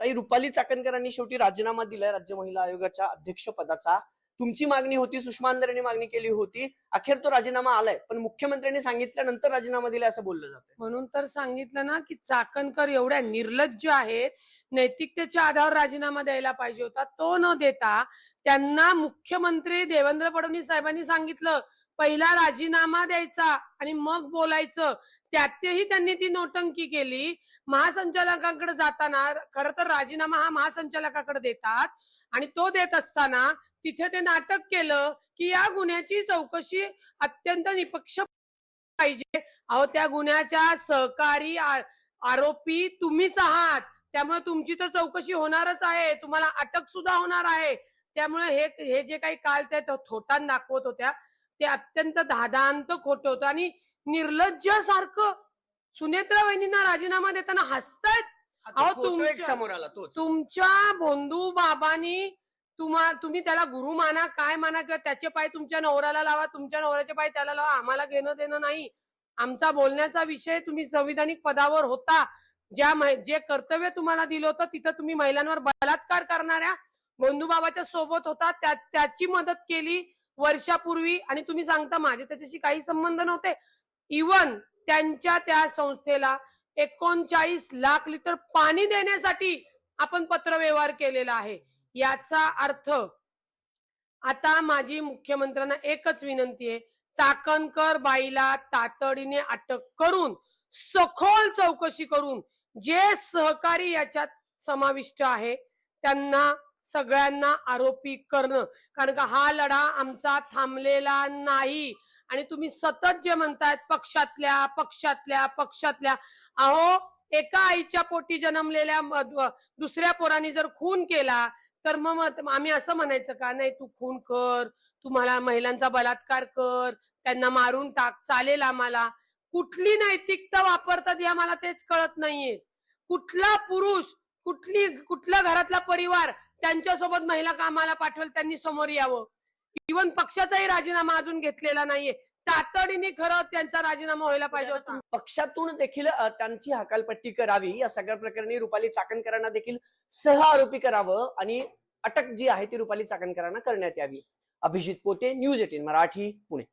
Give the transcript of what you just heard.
ताई, रुपाली चाकणकरांनी शेवटी राजीनामा दिलाय राज्य महिला आयोगाच्या अध्यक्षपदाचा. तुमची मागणी होती, सुषमा अंधारेंनी मागणी केली होती, अखेर तो राजीनामा आलाय, पण मुख्यमंत्र्यांनी सांगितल्यानंतर राजीनामा दिलाय असं बोललं जातं. म्हणून तर सांगितलं ना की चाकणकर एवढ्या निर्लज्ज आहेत, नैतिकतेच्या आधारावर राजीनामा द्यायला पाहिजे होता. तो न देता त्यांना मुख्यमंत्री देवेंद्र फडणवीस साहेबांनी सांगितलं पहिला राजीनामा द्यायचा आणि मग बोलायचं. त्यातही त्यांनी ती नोटंकी केली. महासंचालकांकडे जाताना खरं तर राजीनामा हा महासंचालकाकडे देतात आणि तो देत असताना तिथे ते नाटक केलं की या गुन्ह्याची चौकशी अत्यंत निपक्ष पाहिजे. अहो, त्या गुन्ह्याच्या सहकारी आरोपी तुम्हीच आहात, त्यामुळे तुमची तर चौकशी होणारच आहे, तुम्हाला अटक सुद्धा होणार आहे. त्यामुळे हे जे काही काल त्या थोटान दाखवत होत्या ते अत्यंत धादांत खोटं होतं आणि निर्लज्जासारखं. सुनेत्रा वहिनींना राजीनामा देताना हसतायत. अहो, समोर आला तोच. तुमच्या बंधू बाबांनी तुम्ही त्याला गुरु माना, काय माना, किंवा त्याचे पाय तुमच्या नवऱ्याला लावा, तुमच्या नवऱ्याचे पाय त्याला लावा, आम्हाला घेणं देणं नाही. आमचा बोलण्याचा विषय, तुम्ही संविधानिक पदावर होता, जे कर्तव्य तुम्हाला दिलं होतं तिथं तुम्ही महिलांवर बलात्कार करणाऱ्या बंधू बाबाच्या सोबत होता, त्याची मदत केली वर्षापूर्वी आणि तुम्ही सांगता माझे त्याच्याशी काही संबंध नव्हते. इवन त्यांच्या त्या संस्थेला 39 लाख लिटर पाणी देण्यासाठी आपण पत्रव्यवहार केलेला आहे. याचा अर्थ आता माझी मुख्यमंत्र्यांना एकच विनंती आहे, चाकणकर बाईला तातडीने अटक करून सखोल चौकशी करून जे सहकारी याच्यात समाविष्ट आहे त्यांना सगळ्यांना आरोपी करणं. कारण का हा लढा आमचा थांबलेला नाही. आणि तुम्ही सतत जे म्हणतायत पक्षातल्या, अहो, एका आईच्या पोटी जन्मलेल्या दुसऱ्या पोरांनी जर खून केला तर मग आम्ही असं म्हणायचं का नाही तू खून कर, तुम्हाला महिलांचा बलात्कार कर, त्यांना मारून टाक, चालेल आम्हाला? कुठली नैतिकता वापरतात या मला तेच कळत नाहीये. कुठला पुरुष, कुठला घरातला परिवार त्यांच्यासोबत महिला कामाला पाठवेल? त्यांनी समोर यावं. इव्हन पक्षाचाही राजीनामा अजून घेतलेला नाहीये. तातडीने खरं त्यांचा राजीनामा व्हायला पाहिजे होता. पक्षातून देखील त्यांची हकालपट्टी करावी, या सगळ्या प्रकरणी रुपाली चाकणकरांना देखील सह आरोपी करावं आणि अटक जी आहे ती रुपाली चाकणकरांना करण्यात यावी. अभिजित पोते, न्यूज 18 मराठी, पुणे.